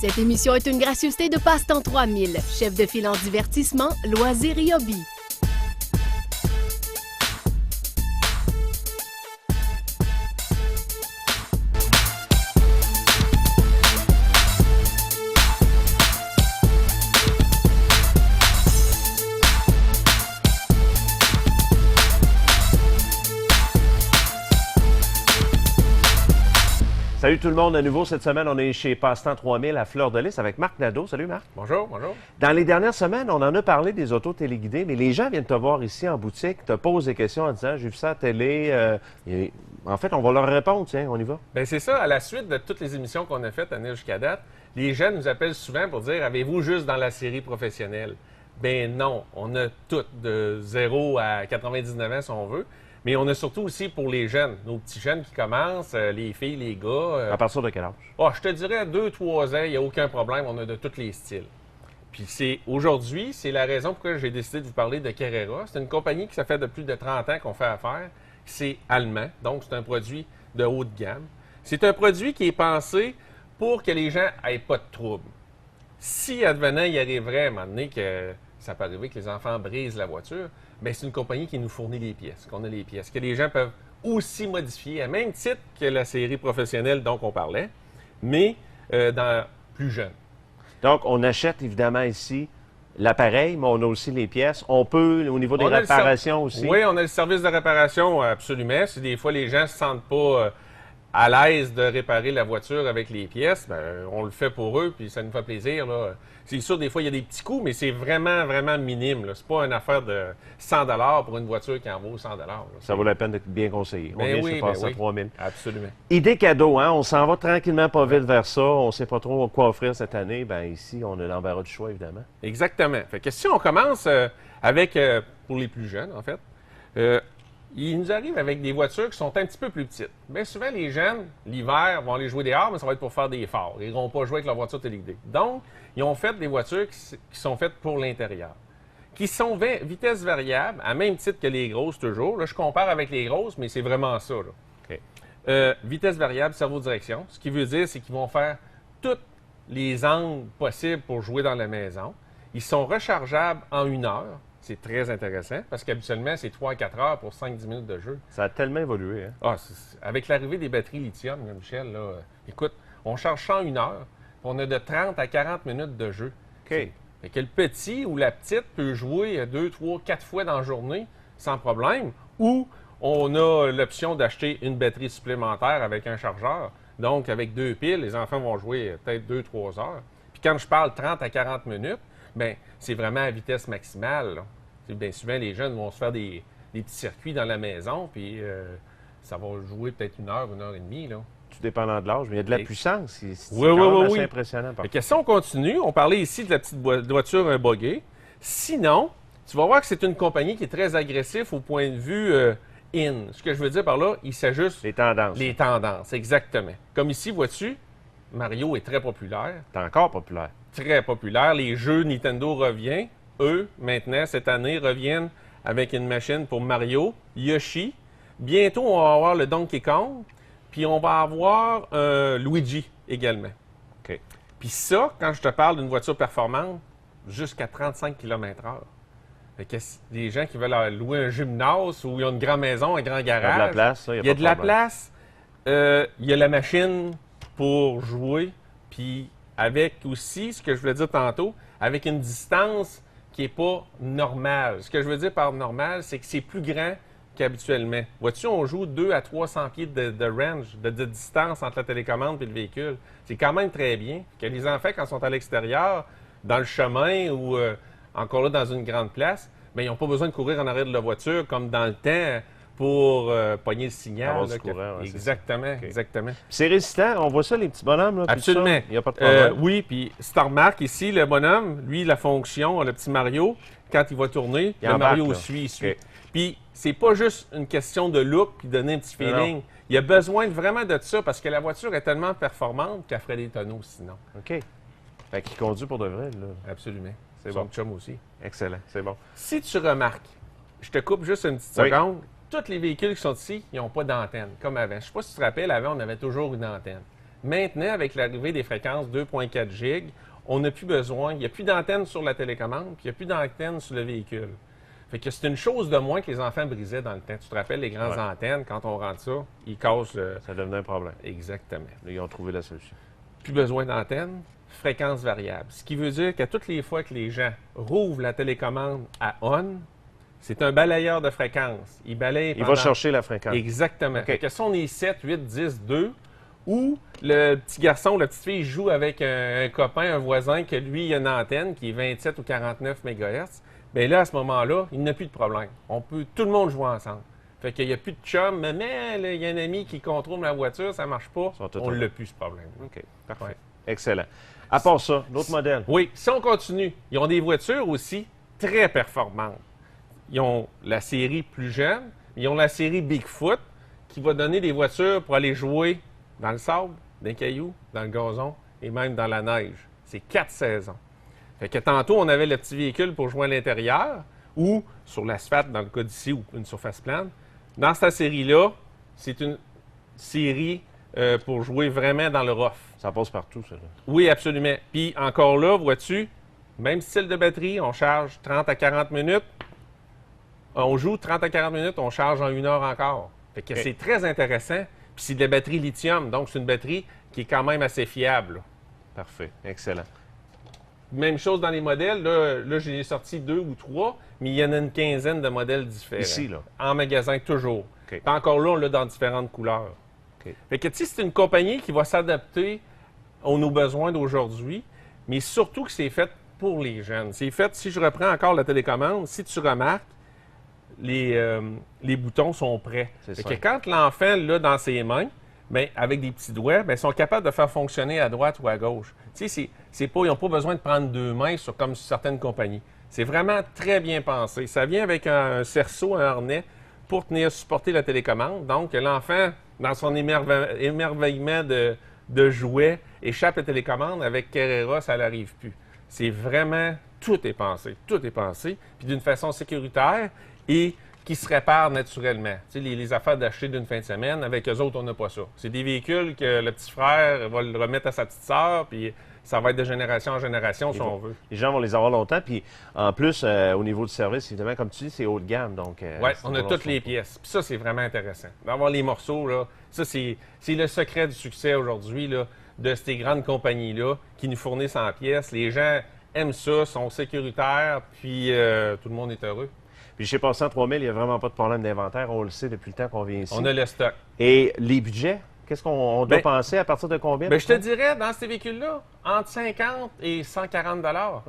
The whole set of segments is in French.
Cette émission est une gracieuseté de Passe-Temps 3000, chef de file en divertissement, loisirs et hobby. Salut tout le monde, à nouveau cette semaine, on est chez Passe-Temps 3000 à Fleur-de-Lys avec Marc Nadeau. Salut Marc. Bonjour, bonjour. Dans les dernières semaines, on en a parlé des autos téléguidées, mais les gens viennent te voir ici en boutique, te posent des questions en disant « j'ai vu ça à la télé En fait, on va leur répondre, tiens, on y va. Bien, c'est ça, à la suite de toutes les émissions qu'on a faites année jusqu'à date, les gens nous appellent souvent pour dire « avez-vous juste dans la série professionnelle? » Ben non, on a toutes de 0 à 99 ans si on veut. Mais on a surtout aussi pour les jeunes, nos petits jeunes qui commencent, les filles, les gars. À partir de quel âge? Je te dirais à 2-3 ans, il n'y a aucun problème, on a de tous les styles. Puis aujourd'hui, c'est la raison pourquoi j'ai décidé de vous parler de Carrera. C'est une compagnie qui ça fait de plus de 30 ans qu'on fait affaire. C'est allemand, donc c'est un produit de haut de gamme. C'est un produit qui est pensé pour que les gens n'aient pas de troubles. Si advenant, il arriverait à un moment donné que ça peut arriver que les enfants brisent la voiture, bien, c'est une compagnie qui nous fournit les pièces, qu'on a les pièces, que les gens peuvent aussi modifier, à même titre que la série professionnelle dont on parlait, mais dans plus jeune. Donc, on achète évidemment ici l'appareil, mais on a aussi les pièces. On peut, au niveau des réparations aussi. Oui, on a le service de réparation, absolument. Si des fois les gens ne se sentent pas à l'aise de réparer la voiture avec les pièces, bien, on le fait pour eux, puis ça nous fait plaisir, là. C'est sûr, des fois, il y a des petits coûts, mais c'est vraiment, vraiment minime. C'est pas une affaire de 100 $ pour une voiture qui en vaut 100 $. Ça vaut la peine d'être bien conseillé. On vient chez Passe-Temps 3000. Absolument. Idée cadeau, hein? On s'en va tranquillement pas vite vers ça. On ne sait pas trop quoi offrir cette année. Bien, ici, on a l'embarras du choix, évidemment. Exactement. Fait que si on commence avec, pour les plus jeunes, en fait, il nous arrive avec des voitures qui sont un petit peu plus petites. Bien souvent, les jeunes, l'hiver, vont aller jouer dehors, mais ça va être pour faire des phares. Ils ne vont pas jouer avec leur voiture téléguidée. Donc, ils ont fait des voitures qui sont faites pour l'intérieur, qui sont vitesse variable, à même titre que les grosses toujours. Là, je compare avec les grosses, mais c'est vraiment ça. Là. Okay. Vitesse variable, cerveau-direction. Ce qui veut dire, c'est qu'ils vont faire tous les angles possibles pour jouer dans la maison. Ils sont rechargeables en 1 heure. C'est très intéressant parce qu'habituellement, c'est 3 à 4 heures pour 5-10 minutes de jeu. Ça a tellement évolué. Hein? Avec l'arrivée des batteries lithium, là, Michel, là, écoute, on charge ça en 1 heure, puis on a de 30 à 40 minutes de jeu. OK. Fait que le petit ou la petite peut jouer 2, 3, 4 fois dans la journée sans problème, ou on a l'option d'acheter une batterie supplémentaire avec un chargeur. Donc, avec 2 piles, les enfants vont jouer peut-être 2-3 heures. Puis quand je parle 30 à 40 minutes, bien, c'est vraiment à vitesse maximale. Bien souvent, les jeunes vont se faire des petits circuits dans la maison, puis ça va jouer peut-être 1 heure et demie. Là. Tout dépendant de l'âge, mais il y a de la puissance. Oui. C'est impressionnant. Mais si on continue, on parlait ici de la petite voiture buggy. Sinon, tu vas voir que c'est une compagnie qui est très agressive au point de vue in. Ce que je veux dire par là, il s'ajuste... Les tendances. Les tendances, exactement. Comme ici, vois-tu, Mario est très populaire. C'est encore populaire. Très populaire. Les jeux Nintendo reviennent. Eux, maintenant, cette année, reviennent avec une machine pour Mario, Yoshi. Bientôt, on va avoir le Donkey Kong. Puis on va avoir Luigi également. OK. Puis ça, quand je te parle d'une voiture performante, jusqu'à 35 km/h. Fait que les gens qui veulent louer un gymnase ou ils ont une grande maison, un grand garage. Il y a de la place, ça, il y a de la place. Il y a la machine pour jouer. Puis avec aussi, ce que je voulais dire tantôt, avec une distance qui n'est pas normale. Ce que je veux dire par normal, c'est que c'est plus grand qu'habituellement. Vois-tu, on joue 200 à 300 pieds de range, de distance entre la télécommande et le véhicule. C'est quand même très bien. Que les enfants, quand ils sont à l'extérieur, dans le chemin ou encore là dans une grande place, bien, ils n'ont pas besoin de courir en arrière de la voiture comme dans le temps pour pogner le signal. Là, courant, exactement, okay. Exactement. C'est résistant, on voit ça, les petits bonhommes. Là, absolument. Il n'y a pas de problème. Oui, puis si tu remarques ici, le bonhomme, lui, la fonction, le petit Mario, quand il va tourner, le Mario suit. Okay. Puis c'est pas juste une question de look puis donner un petit feeling. Non. Il y a besoin vraiment de ça parce que la voiture est tellement performante qu'elle ferait des tonneaux sinon. OK. Fait qu'il conduit pour de vrai, là. Absolument. C'est bon. Son chum aussi. Excellent, c'est bon. Si tu remarques, je te coupe juste une petite seconde, tous les véhicules qui sont ici, ils n'ont pas d'antenne, comme avant. Je ne sais pas si tu te rappelles, avant, on avait toujours une antenne. Maintenant, avec l'arrivée des fréquences 2.4 GHz, on n'a plus besoin, il n'y a plus d'antenne sur la télécommande, puis il n'y a plus d'antenne sur le véhicule. Fait que c'est une chose de moins que les enfants brisaient dans le temps. Tu te rappelles, les grandes antennes, quand on rentre ça, ils cassent le... Ça devenait un problème. Exactement. Là, ils ont trouvé la solution. Plus besoin d'antenne, fréquence variable. Ce qui veut dire qu'à toutes les fois que les gens rouvrent la télécommande à on, c'est un balayeur de fréquence. Il balaye Il va chercher la fréquence. Exactement. OK. Fait que si on est 7, 8, 10, 2, ou le petit garçon ou la petite fille joue avec un copain, un voisin, que lui, il a une antenne qui est 27 ou 49 MHz, bien là, à ce moment-là, il n'a plus de problème. On peut tout le monde jouer ensemble. Fait qu'il n'y a plus de chum, mais là, il y a un ami qui contrôle ma voiture, ça ne marche pas. On ne l'a plus, ce problème. OK, parfait. Ouais. Excellent. À part ça, d'autres modèles? Oui, si on continue, ils ont des voitures aussi très performantes. Ils ont la série plus jeune, ils ont la série Bigfoot, qui va donner des voitures pour aller jouer dans le sable, dans les cailloux, dans le gazon et même dans la neige. C'est 4 saisons. Fait que tantôt, on avait le petit véhicule pour jouer à l'intérieur ou sur l'asphalte, dans le cas d'ici, ou une surface plane. Dans cette série-là, c'est une série pour jouer vraiment dans le rough. Ça passe partout, ça. Là. Oui, absolument. Puis encore là, vois-tu, même style de batterie, on charge 30 à 40 minutes. On joue 30 à 40 minutes, on charge en 1 heure encore. Fait que c'est très intéressant. Puis c'est de la batterie lithium, donc c'est une batterie qui est quand même assez fiable. Parfait. Excellent. Même chose dans les modèles. Là j'ai sorti 2 ou 3, mais il y en a une quinzaine de modèles différents. Ici, là? En magasin, toujours. OK. Puis encore là, on l'a dans différentes couleurs. OK. Fait que, tu sais, c'est une compagnie qui va s'adapter à nos besoins d'aujourd'hui, mais surtout que c'est fait pour les jeunes. C'est fait, si je reprends encore la télécommande, si tu remarques, les boutons sont prêts. C'est Fait ça. que quand l'enfant l'a dans ses mains, bien, avec des petits doigts, bien, ils sont capables de faire fonctionner à droite ou à gauche. Tu sais, ils n'ont pas besoin de prendre 2 mains comme sur certaines compagnies. C'est vraiment très bien pensé. Ça vient avec un cerceau, un harnais pour supporter la télécommande. Donc, l'enfant, dans son émerveillement de jouets, échappe la télécommande. Avec Carrera, ça n'arrive plus. C'est vraiment, tout est pensé. Tout est pensé, puis d'une façon sécuritaire et qui se réparent naturellement. Tu sais, les affaires d'acheter d'une fin de semaine, avec eux autres, on n'a pas ça. C'est des véhicules que le petit frère va le remettre à sa petite sœur, puis ça va être de génération en génération, si on veut. Les gens vont les avoir longtemps. Puis en plus, au niveau du service, évidemment, comme tu dis, c'est haut de gamme. Donc, Oui, on a toutes les pièces. Puis ça, c'est vraiment intéressant. D'avoir les morceaux, là, ça, c'est le secret du succès aujourd'hui, là, de ces grandes compagnies-là qui nous fournissent en pièces. Les gens aiment ça, sont sécuritaires, puis tout le monde est heureux. Puis chez Passant 3000, il n'y a vraiment pas de problème d'inventaire. On le sait depuis le temps qu'on vient ici. On a le stock. Et les budgets, qu'est-ce qu'on doit penser à partir de combien? Bien, je te dirais, dans ces véhicules-là, entre 50 et 140 $,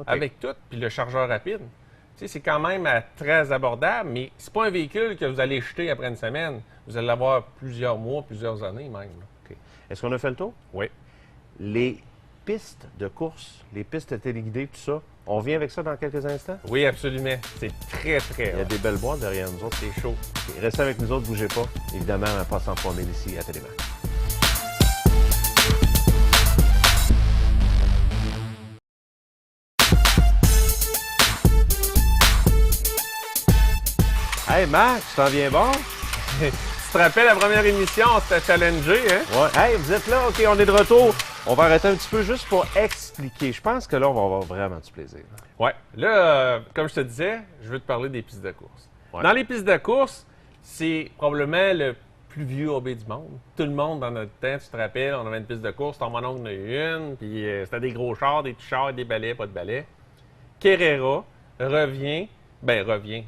avec tout, puis le chargeur rapide. Tu sais, c'est quand même très abordable, mais c'est pas un véhicule que vous allez jeter après une semaine. Vous allez l'avoir plusieurs mois, plusieurs années même. OK. Est-ce qu'on a fait le tour? Oui. Les pistes de course, les pistes téléguidées, tout ça, on vient avec ça dans quelques instants? Oui, absolument. C'est très, très Il y a hot. des belles boîtes derrière nous autres. C'est chaud. OK. Restez avec nous autres, bougez pas. Évidemment, en Passant 3000 ici à Télémac. Hey Max, tu t'en viens bon? Tu te rappelles la première émission, on s'était challengé, hein? Ouais. Hey, vous êtes là? OK, on est de retour. On va arrêter un petit peu juste pour expliquer. Je pense que là, on va avoir vraiment du plaisir. Oui. Là, comme je te disais, je veux te parler des pistes de course. Ouais. Dans les pistes de course, c'est probablement le plus vieux hobby du monde. Tout le monde, dans notre temps, tu te rappelles, on avait une piste de course, ton mononcle en a eu une, puis c'était des gros chars, des petits chars, des balais, pas de balais. Carrera revient,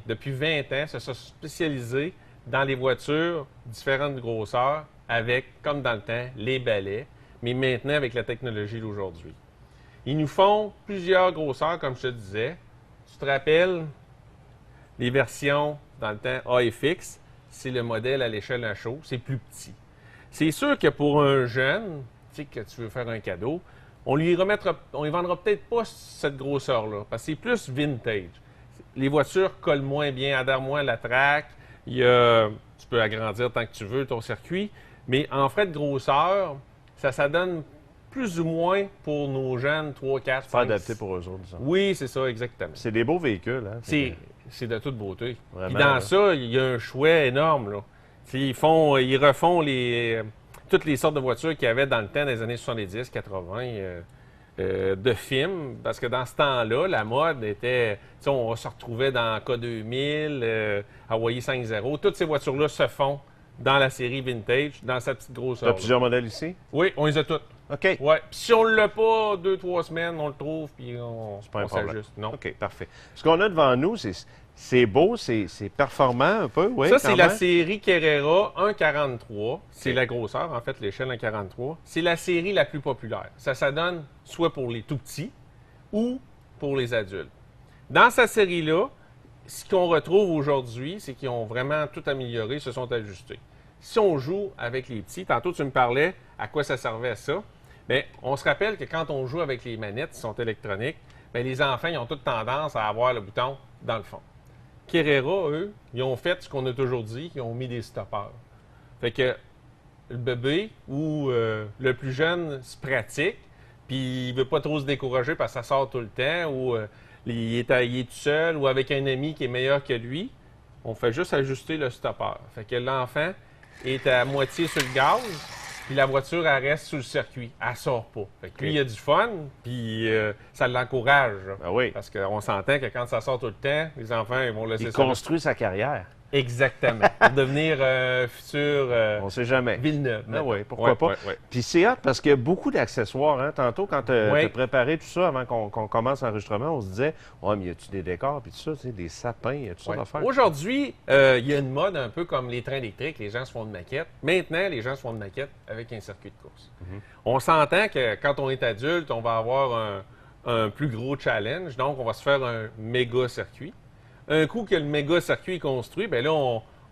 depuis 20 ans, se sont spécialisés dans les voitures différentes grosseurs avec, comme dans le temps, les balais, mais maintenant avec la technologie d'aujourd'hui. Ils nous font plusieurs grosseurs, comme je te disais. Tu te rappelles, les versions, dans le temps, AFX, c'est le modèle à l'échelle d'un show, c'est plus petit. C'est sûr que pour un jeune, tu sais, que tu veux faire un cadeau, on lui vendra peut-être pas cette grosseur-là, parce que c'est plus vintage. Les voitures collent moins bien, adhèrent moins à la track. Tu peux agrandir tant que tu veux ton circuit, mais en frais de grosseur, ça donne plus ou moins pour nos jeunes 3, 4, 5. Pas adapté pour eux autres, disons. Oui, c'est ça, exactement. C'est des beaux véhicules, hein? C'est de toute beauté. Vraiment, Puis dans là. ça, il y a un choix énorme, là. Ils refont les toutes les sortes de voitures qu'il y avait dans le temps des années 70, 80 de films. Parce que dans ce temps-là, la mode était... Tu sais, on se retrouvait dans K2000, Hawaii 5.0. Toutes ces voitures-là se font dans la série vintage, dans sa petite grosseur. Tu as plusieurs modèles ici? Oui, on les a toutes. OK. Ouais. Puis si on ne l'a pas 2-3 semaines, on le trouve, puis on Pas un problème. s'ajuste. Non. OK, parfait. Ce qu'on a devant nous, c'est beau, c'est performant un peu, oui. Ça, c'est la même. série Carrera 1.43. C'est OK. la grosseur, en fait, l'échelle 1.43. C'est la série la plus populaire. Ça donne soit pour les tout-petits ou pour les adultes. Dans cette série-là, ce qu'on retrouve aujourd'hui, c'est qu'ils ont vraiment tout amélioré, se sont ajustés. Si on joue avec les petits, tantôt tu me parlais à quoi ça servait à ça. Bien, on se rappelle que quand on joue avec les manettes qui sont électroniques, bien, les enfants ils ont toute tendance à avoir le bouton dans le fond. Carrera, eux, ils ont fait ce qu'on a toujours dit, ils ont mis des stoppeurs. Fait que le bébé ou le plus jeune se pratique, puis il ne veut pas trop se décourager parce que ça sort tout le temps, ou il est tout seul, ou avec un ami qui est meilleur que lui. On fait juste ajuster le stoppeur. Fait que l'enfant est à moitié sur le gaz, puis la voiture, elle reste sur le circuit. Elle sort pas. Fait que lui, il a du fun, puis ça l'encourage. Ah oui. Parce qu'on s'entend que quand ça sort tout le temps, les enfants, ils vont laisser Il ça. construit sa carrière. Exactement. Pour devenir futur On ne sait jamais. Villeneuve. Ah maintenant. oui, pourquoi pas. Ouais. Puis c'est hot parce qu'il y a beaucoup d'accessoires. Hein? Tantôt, quand tu as Oui. préparé tout ça avant qu'on commence l'enregistrement, on se disait, ouais, mais y a-tu des décors, puis tout ça, tu sais, des sapins, y a-tu ça Ouais. d'affaires? Aujourd'hui, il y a une mode un peu comme les trains électriques. Les gens se font de maquettes. Maintenant, les gens se font de maquettes avec un circuit de course. On s'entend que quand on est adulte, on va avoir un plus gros challenge. Donc, on va se faire un méga circuit. Un coup que le méga circuit est construit, bien là,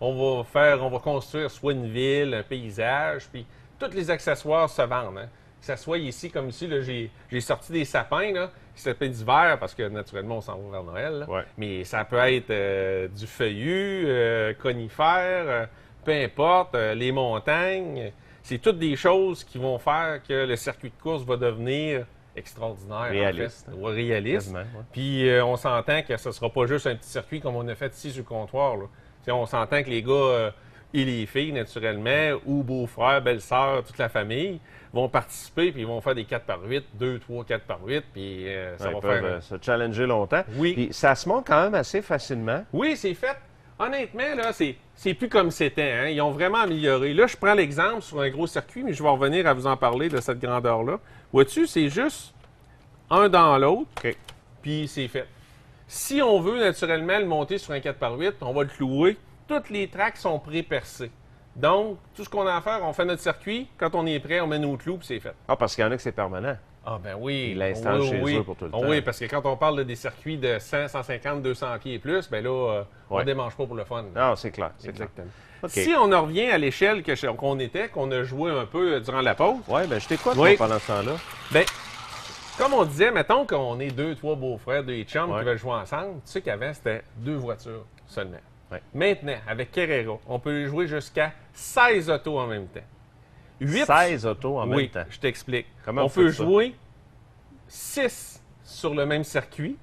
on va construire soit une ville, un paysage, puis tous les accessoires se vendent. Hein. Que ça soit ici, comme ici, là, j'ai sorti des sapins, là, qui s'appellent d'hiver, parce que naturellement, on s'en va vers Noël. Là. Ouais. Mais ça peut être du feuillu, conifère, peu importe, les montagnes. C'est toutes des choses qui vont faire que le circuit de course va devenir extraordinaire. Réaliste. En fait. Ouais, réaliste. Quasiment, ouais. Puis on s'entend que ce ne sera pas juste un petit circuit comme on a fait ici sur le comptoir. Là. T'sais, on s'entend que les gars et les filles, naturellement, ou beaux-frères, belles-sœurs, toute la famille, vont participer puis ils vont faire des 4x8, 2, 3, 4x8, puis ça Ouais, va ils peuvent faire... se challenger longtemps. Oui. Puis ça se monte quand même assez facilement. Oui, c'est fait. Honnêtement, là, c'est plus comme c'était. Hein? Ils ont vraiment amélioré. Là, je prends l'exemple sur un gros circuit, mais je vais revenir à vous en parler de cette grandeur-là. Vois-tu, c'est juste un dans l'autre, OK. puis c'est fait. Si on veut naturellement le monter sur un 4x8, on va le clouer. Toutes les tracks sont pré-percées. Donc, tout ce qu'on a à faire, on fait notre circuit. Quand on est prêt, on met nos clous, puis c'est fait. Ah, parce qu'il y en a que c'est permanent. Ah ben oui. Ils l'installent chez eux pour tout le temps. Oui, parce que quand on parle de des circuits de 100, 150, 200 pieds et plus, ben là, on Ouais. ne démange pas pour le fun. Ah, c'est clair. C'est clair. Exactement. OK. Si on en revient à l'échelle qu'on était, qu'on a joué un peu durant la pause, Oui, bien, je t'écoute Oui. moi, pendant ce temps-là. bien, comme on disait, mettons qu'on est 2, 3 beaux-frères, 2 chums Ouais. qui veulent jouer ensemble, tu sais qu'avant, c'était 2 voitures seulement. Ouais. Maintenant, avec Carrera, on peut jouer jusqu'à 16 autos en même temps. 16 autos en oui, même temps. je t'explique. Comment On vous peut faites ça? jouer 6 sur le même circuit.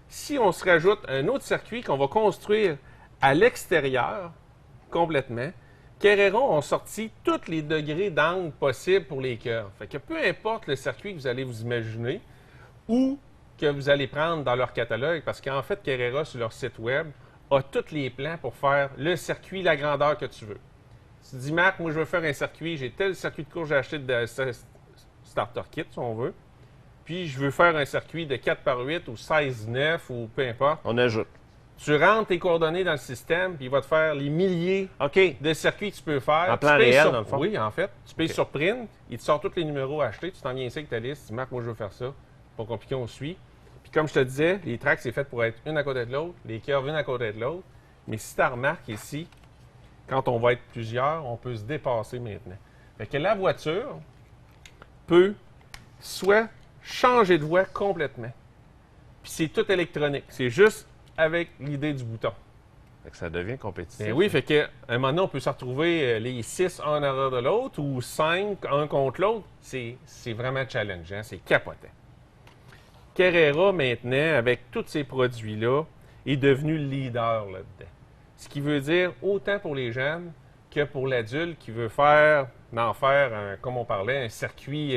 Si on se rajoute un autre circuit qu'on va construire à l'extérieur, complètement, Carrera ont sorti tous les degrés d'angle possibles pour les cœurs. Fait que peu importe le circuit que vous allez vous imaginer ou que vous allez prendre dans leur catalogue, parce qu'en fait, Carrera, sur leur site web, a tous les plans pour faire le circuit, la grandeur que tu veux. Tu dis, Marc, moi, je veux faire un circuit, j'ai tel circuit de course, j'ai acheté de starter kit, si on veut, puis je veux faire un circuit de 4x8 ou 16-9 ou peu importe. On ajoute. Tu rentres tes coordonnées dans le système, puis il va te faire les milliers OK. de circuits que tu peux faire. En Tu plan payes réel, sur- dans le fond? Oui, en fait. Tu payes OK. sur print, il te sort tous les numéros à acheter, tu t'en viens ici avec ta liste, tu dis, Marc, moi, je veux faire ça. Pas compliqué, on suit. Puis comme je te disais, les tracks, c'est fait pour être une à côté de l'autre, les curves une à côté de l'autre. Mais si tu remarques ici, quand on va être plusieurs, on peut se dépasser maintenant. Fait que la voiture peut soit changer de voie complètement. Puis c'est tout électronique. C'est juste avec l'idée du bouton. Fait que ça devient compétitif. Ben oui, fait que un moment donné, on peut se retrouver les 6 un en arrière de l'autre ou 5 un contre l'autre. C'est vraiment challengeant, c'est capotant. Carrera, maintenant, avec tous ces produits-là, est devenu le leader là-dedans. Ce qui veut dire, autant pour les jeunes que pour l'adulte qui veut faire, comme on parlait, un circuit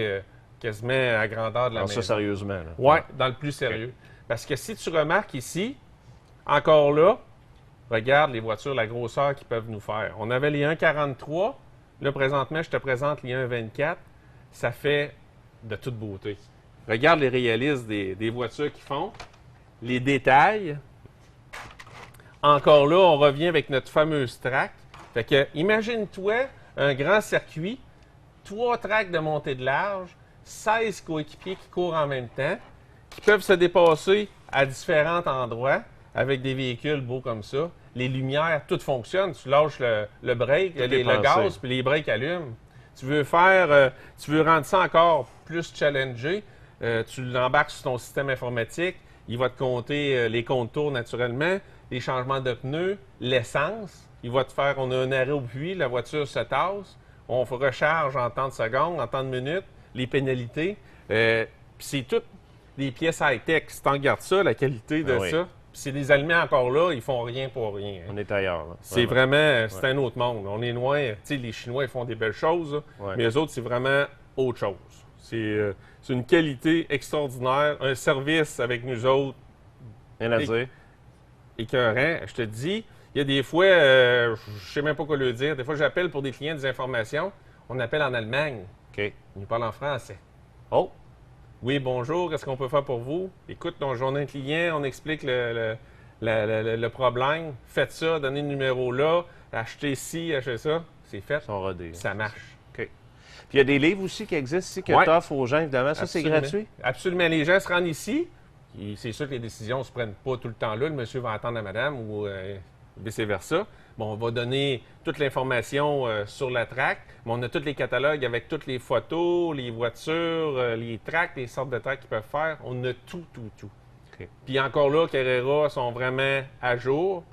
quasiment à grandeur de la Alors maison. ça, sérieusement. Là. Oui, dans le plus sérieux. Parce que si tu remarques ici, encore là, regarde les voitures, la grosseur qu'ils peuvent nous faire. On avait les 1,43. Là, présentement, je te présente les 1,24. Ça fait de toute beauté. Regarde les réalistes des voitures qu'ils font. Les détails. Encore là, on revient avec notre fameuse track. Fait que, imagine-toi un grand circuit, 3 tracks de montée de large, 16 coéquipiers qui courent en même temps, qui peuvent se dépasser à différents endroits avec des véhicules beaux comme ça. Les lumières, tout fonctionne. Tu lâches le break, le gaz, puis les breaks allument. Tu veux rendre ça encore plus challengé, tu l'embarques sur ton système informatique, il va te compter les contours naturellement, les changements de pneus, l'essence. Il va te faire, on a un arrêt au puits, la voiture se tasse, on recharge en temps de secondes, en temps de minutes, les pénalités. Puis c'est toutes des pièces high-tech. Si tu regardes ça, la qualité de ça, puis c'est des Allemands encore là, ils font rien pour rien. On est ailleurs. Là. C'est vraiment, c'est un autre monde. On est loin. Tu sais, les Chinois, ils font des belles choses, mais eux autres, c'est vraiment autre chose. C'est une qualité extraordinaire, un service avec nous autres. Rien à dire. Écœurant. Je te dis, il y a des fois, je ne sais même pas quoi le dire. Des fois, j'appelle pour des clients des informations. On appelle en Allemagne. OK. Ils parlent en français. Oh! Oui, bonjour, qu'est-ce qu'on peut faire pour vous? Écoute, on a un client, on explique le problème. Faites ça, donnez le numéro là, achetez ci, achetez ça. C'est fait. Ils sont rodés. Ça marche. OK. Puis il y a des livres aussi qui existent ici, que tu offres aux gens, évidemment. Ça, c'est gratuit? Absolument. Les gens se rendent ici. C'est sûr que les décisions ne se prennent pas tout le temps là. Le monsieur va attendre la madame ou vice-versa. Bon, on va donner toute l'information sur la track, mais on a tous les catalogues avec toutes les photos, les voitures, les tracks, les sortes de tracks qu'ils peuvent faire. On a tout. Okay. Puis encore là, Carrera sont vraiment à jour.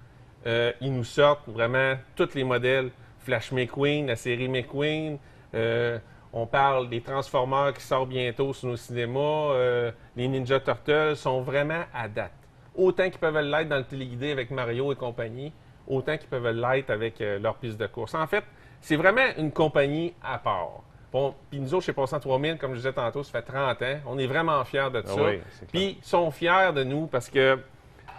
Ils nous sortent vraiment tous les modèles. Flash McQueen, la série McQueen. On parle des Transformers qui sortent bientôt sur nos cinémas. Les Ninja Turtles sont vraiment à date. Autant qu'ils peuvent l'être dans le téléguidé avec Mario et compagnie, autant qu'ils peuvent l'être avec leur piste de course. En fait, c'est vraiment une compagnie à part. Bon, puis nous autres, chez Passant 3000, comme je disais tantôt, ça fait 30 ans. On est vraiment fiers de ça. Oui, puis ils sont fiers de nous parce que,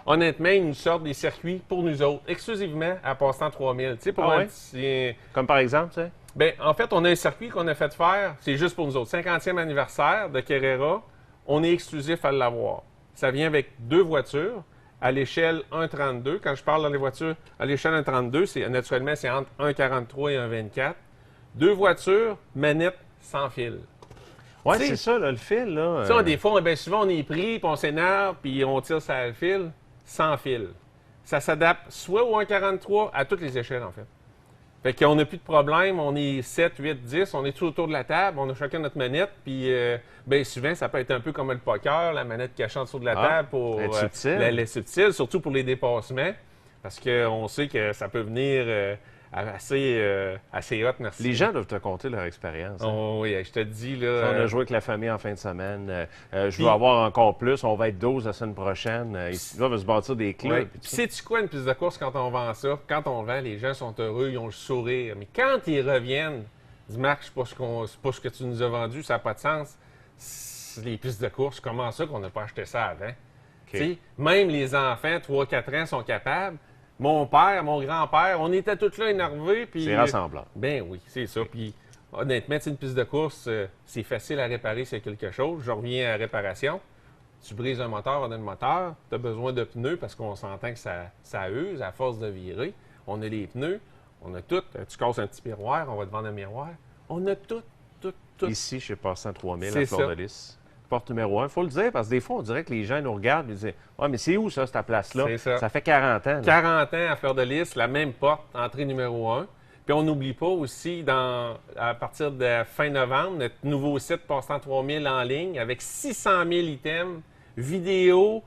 honnêtement, ils nous sortent des circuits pour nous autres, exclusivement à Passant 3000. Tu sais, pour un petit... Comme par exemple, tu sais? Bien, en fait, on a un circuit qu'on a fait faire, c'est juste pour nous autres. 50e anniversaire de Carrera, on est exclusif à l'avoir. Ça vient avec 2 voitures à l'échelle 1,32. Quand je parle dans les voitures à l'échelle 1,32, naturellement, c'est entre 1,43 et 1,24. 2 voitures, manette sans fil. Oui, c'est ça, là, le fil. Là, Ça, des fois, bien souvent, on est pris, puis on s'énerve, puis on tire ça le fil, sans fil. Ça s'adapte soit au 1,43 à toutes les échelles, en fait. Fait qu'on n'a plus de problème, on est 7, 8, 10, on est tout autour de la table, on a chacun notre manette, puis bien souvent, ça peut être un peu comme le poker, la manette cachée en dessous de la table pour être subtil. les subtile, surtout pour les dépassements, parce qu'on sait que ça peut venir assez hot, merci. Les gens doivent te conter leur expérience. Hein? Oh, oui, je te dis, là... On a joué avec la famille en fin de semaine. Je veux avoir encore plus. On va être 12 la semaine prochaine. Ils doivent se bâtir des clubs. Ouais. Puis sais-tu quoi, une piste de course, quand on vend ça? Quand on vend, les gens sont heureux, ils ont le sourire. Mais quand ils reviennent, ils disent, Marc, c'est pas ce que tu nous as vendu, ça n'a pas de sens. Les pistes de course, comment ça qu'on n'a pas acheté ça avant? Okay. Même les enfants, 3-4 ans, sont capables. Mon père, mon grand-père, on était tous là énervés. C'est rassemblant. Ben oui, c'est ça. Puis honnêtement, une piste de course, c'est facile à réparer s'il y a quelque chose. Je reviens à la réparation. Tu brises un moteur, on a le moteur. Tu as besoin de pneus parce qu'on s'entend que ça use à force de virer. On a les pneus, on a tout. Tu casses un petit miroir, on va te vendre un miroir. On a tout. Ici, chez Passant 3000 à Fleur-de-Lys. Porte numéro 1. Il faut le dire, parce que des fois, on dirait que les gens nous regardent et disent « Ouais, mais c'est où ça, cette place-là? » C'est ça. Ça fait 40 ans. Là. 40 ans à Fleur-de-Lys, la même porte, entrée numéro 1. Puis on n'oublie pas aussi, à partir de fin novembre, notre nouveau site Passant 3000 en ligne avec 600 000 items, vidéos,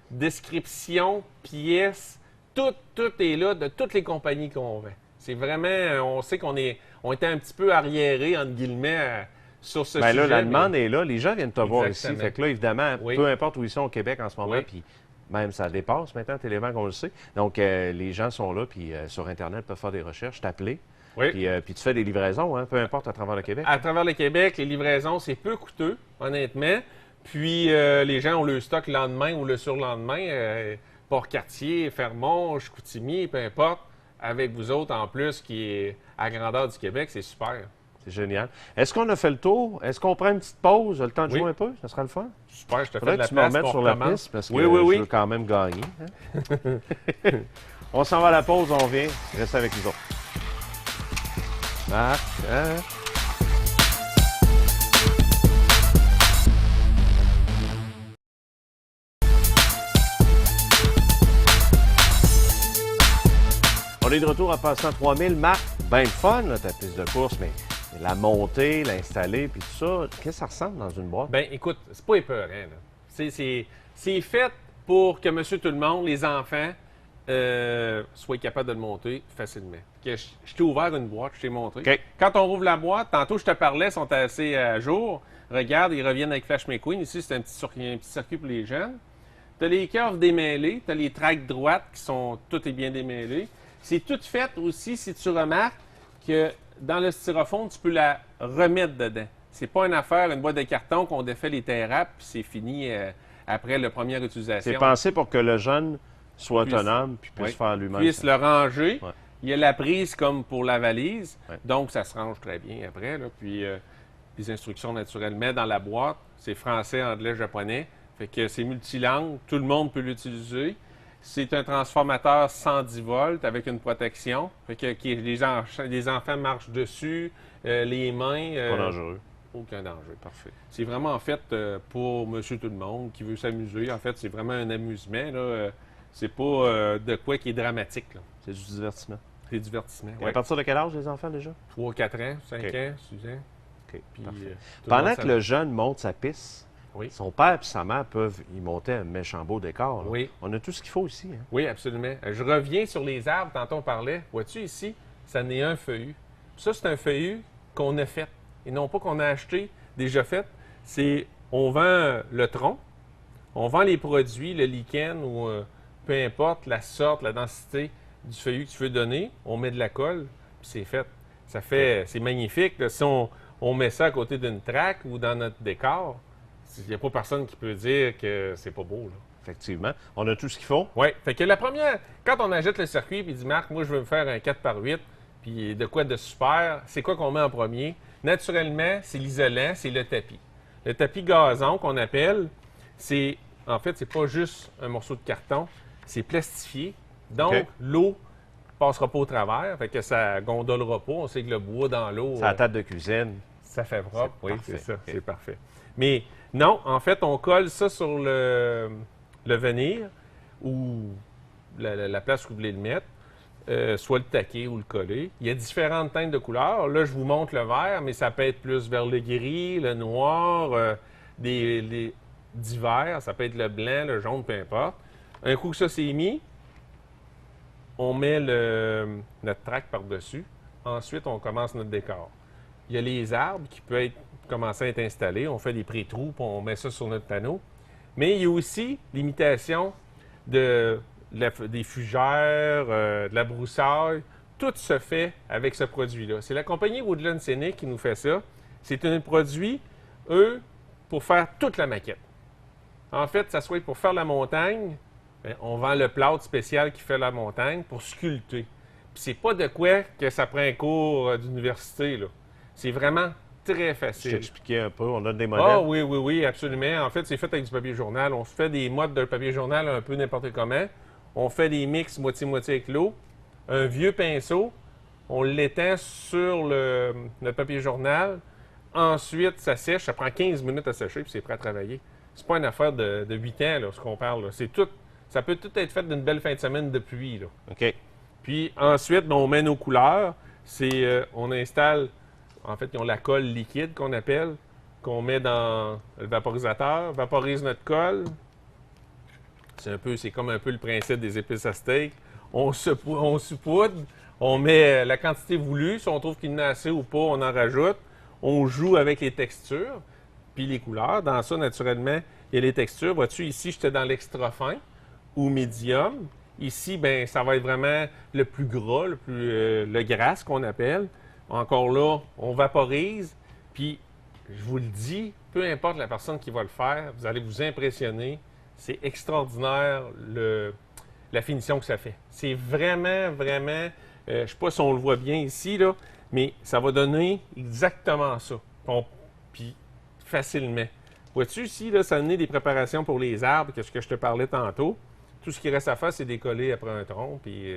descriptions, pièces. Tout est là de toutes les compagnies qu'on vend. C'est vraiment, on sait qu'on était un petit peu arriérés, entre guillemets, sur ce sujet. Là, la demande est là. Les gens viennent te voir ici. Exactement. Fait que là, évidemment, Oui. peu importe où ils sont au Québec en ce moment, Oui. puis Même ça dépasse maintenant, Télébank, on le sait. Donc, les gens sont là, puis sur Internet, peuvent faire des recherches, t'appeler. Oui. Puis tu fais des livraisons, hein, peu importe, à travers le Québec. À travers le Québec, les livraisons, c'est peu coûteux, honnêtement. Puis les gens ont le stock le lendemain ou le surlendemain. Port-Cartier, Fermont, Chicoutimi, peu importe. Avec vous autres, en plus, qui est à grandeur du Québec, c'est super. C'est génial. Est-ce qu'on a fait le tour? Est-ce qu'on prend une petite pause, le temps de Oui. jouer un peu? Ça sera le fun. Super, je te fais Faudrait de la que tu me place remettes pour sur la commencer. piste parce que Oui, oui, oui. je veux quand même gagner. Hein? On s'en va à la pause, on revient. Reste avec nous autres. Marc, hein? On est de retour à Passant 3000. Marc, ben le fun, là, ta piste de course, mais la montée, l'installer, puis tout ça, qu'est-ce que ça ressemble dans une boîte? Ben écoute, c'est pas épeurant, là. C'est fait pour que monsieur tout le monde, les enfants, soient capables de le monter facilement. Je t'ai ouvert une boîte, je t'ai montré. OK. Quand on rouvre la boîte, tantôt je te parlais, sont assez à jour. Regarde, ils reviennent avec Flash McQueen. Ici, c'est un petit circuit pour les jeunes. Tu as les curves démêlées, tu as les tracks droites qui sont tout est bien démêlées. C'est tout fait aussi, si tu remarques, que dans le styrofoam, tu peux la remettre dedans. C'est pas une affaire, une boîte de carton qu'on défait les terrapes, puis c'est fini après la première utilisation. C'est pensé pour que le jeune soit Puisse- autonome puis puisse Oui. faire lui-même. Puisse ça. le ranger. Ouais. Il y a la prise comme pour la valise, Ouais. donc ça se range très bien après. Là. Puis les instructions naturellement dans la boîte, c'est français, anglais, japonais. Fait que c'est multilangue, tout le monde peut l'utiliser. C'est un transformateur 110 volts avec une protection. Fait que les enfants marchent dessus, les mains. Pas dangereux. Aucun danger, parfait. C'est vraiment en fait pour monsieur tout le monde qui veut s'amuser. En fait, c'est vraiment un amusement. Là. C'est pas de quoi qui est dramatique. Là. C'est du divertissement. C'est divertissement. À Ouais. partir de quel âge les enfants déjà? 3, 4 ans, 5 OK. ans, 6 ans. OK, Puis, parfait. tout le Pendant monde que le jeune monte sa piste, Oui. son père et sa mère peuvent y monter un méchant beau décor. là. Oui. On a tout ce qu'il faut ici. Hein? Oui, absolument. Je reviens sur les arbres, tantôt on parlait. Vois-tu ici, ça n'est un feuillu. Ça, c'est un feuillu qu'on a fait et non pas qu'on a acheté déjà fait. C'est, on vend le tronc, on vend les produits, le lichen ou peu importe la sorte, la densité du feuillu que tu veux donner, on met de la colle, puis c'est fait. Ça fait, c'est magnifique. Là. Si on met ça à côté d'une traque ou dans notre décor, il n'y a pas personne qui peut dire que c'est pas beau. Là. Effectivement. On a tout ce qu'il faut. Oui. Fait que la première, quand on achète le circuit, puis il dit Marc, moi je veux me faire un 4x8, puis de quoi de super, c'est quoi qu'on met en premier? Naturellement, c'est l'isolant, c'est le tapis. Le tapis gazon qu'on appelle, c'est, en fait, c'est pas juste un morceau de carton, c'est plastifié. Donc, OK. l'eau passera pas au travers, fait que ça gondolera pas. On sait que le bois dans l'eau, C'est la table de cuisine. ça fait propre. C'est Oui, parfait. c'est ça, OK. c'est parfait. Mais non, en fait, on colle ça sur le venir ou la place où vous voulez le mettre, soit le taquer ou le coller. Il y a différentes teintes de couleurs. Là, je vous montre le vert, mais ça peut être plus vers le gris, le noir, divers. Ça peut être le blanc, le jaune, peu importe. Un coup que ça c'est mis, on met notre traque par-dessus. Ensuite, on commence notre décor. Il y a les arbres qui peuvent commencer à être installés. On fait des pré-trous, puis on met ça sur notre panneau. Mais il y a aussi l'imitation des fougères, de la broussaille. Tout se fait avec ce produit-là. C'est la compagnie Woodland Scenic qui nous fait ça. C'est un produit, eux, pour faire toute la maquette. En fait, ça soit pour faire la montagne, bien, on vend le plâtre spécial qui fait la montagne pour sculpter. Puis c'est pas de quoi que ça prend un cours d'université, là. C'est vraiment très Je facile. t'expliquais un peu. On a des Ah modèles. oui, oui, oui, absolument. En fait, c'est fait avec du papier journal. On se fait des modes de papier journal un peu n'importe comment. On fait des mix moitié-moitié avec l'eau. Un vieux pinceau, on l'étend sur notre papier journal. Ensuite, ça sèche. Ça prend 15 minutes à sécher, puis c'est prêt à travailler. C'est pas une affaire de 8 ans, là, ce qu'on parle. Là. C'est tout. Ça peut tout être fait d'une belle fin de semaine de pluie, là. OK. Puis ensuite, ben, on met nos couleurs. On installe, en fait, ils ont la colle liquide qu'on appelle, qu'on met dans le vaporisateur, vaporise notre colle. C'est comme un peu le principe des épices à steak. On saupoudre, on met la quantité voulue. Si on trouve qu'il y en a assez ou pas, on en rajoute. On joue avec les textures, puis les couleurs. Dans ça, naturellement, il y a les textures. Vois-tu, ici, j'étais dans l'extra fin. ou médium. Ici, ben, ça va être vraiment le plus gras, le grasse qu'on appelle. Encore là, on vaporise. Puis, je vous le dis, peu importe la personne qui va le faire, vous allez vous impressionner. C'est extraordinaire la finition que ça fait. C'est vraiment, vraiment, je ne sais pas si on le voit bien ici, là, mais ça va donner exactement ça. Puis, facilement. Vois-tu ici, là, ça a donné des préparations pour les arbres, que ce que je te parlais tantôt. Tout ce qui reste à faire, c'est décoller après un tronc, puis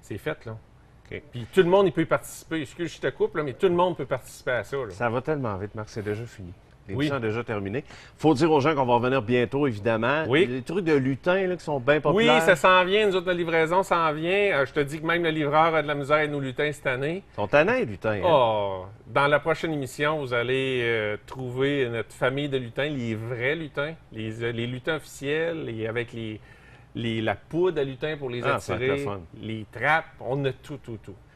c'est fait, là. OK. Puis tout le monde, il peut y participer. Excuse, je te coupe, là, mais tout le monde peut participer à ça, là. Ça va tellement vite, Marc, c'est déjà fini. L'émission Oui. est déjà terminée. Faut dire aux gens qu'on va revenir bientôt, évidemment. Oui. Les trucs de lutin là, qui sont bien Oui, populaires. ça s'en vient. Nous autres, la livraison s'en vient. Je te dis que même le livreur a de la misère avec nos lutins cette année. Ils sont tannants, les lutins. Hein? Oh, dans la prochaine émission, vous allez trouver notre famille de lutins, les vrais lutins, les lutins officiels, et avec la poudre à lutins pour les Ah, ça va être attirer, le fun. les trappes. On a tout.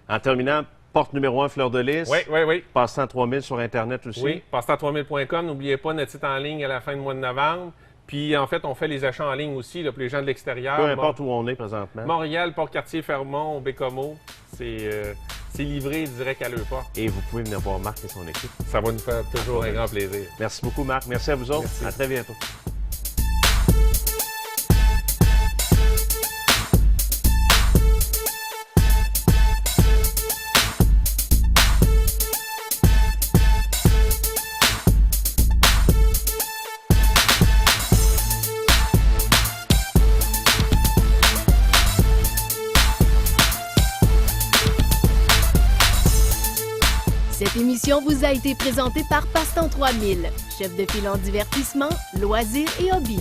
En terminant, porte numéro 1, Fleur de Lys. Oui. Passant 3000 sur Internet aussi. Oui, passe-temps3000.com. N'oubliez pas notre site en ligne à la fin du mois de novembre. Puis, en fait, on fait les achats en ligne aussi là, pour les gens de l'extérieur. Peu importe où on est présentement. Montréal, Port-Cartier, Fermont, Bécomo, c'est livré direct à leur porte. Et vous pouvez venir voir Marc et son équipe. Ça va nous faire toujours un grand plaisir. Merci beaucoup, Marc. Merci à vous autres. Merci. À très bientôt. Cette émission vous a été présentée par Passe-temps 3000, chef de file en divertissement, loisirs et hobbies.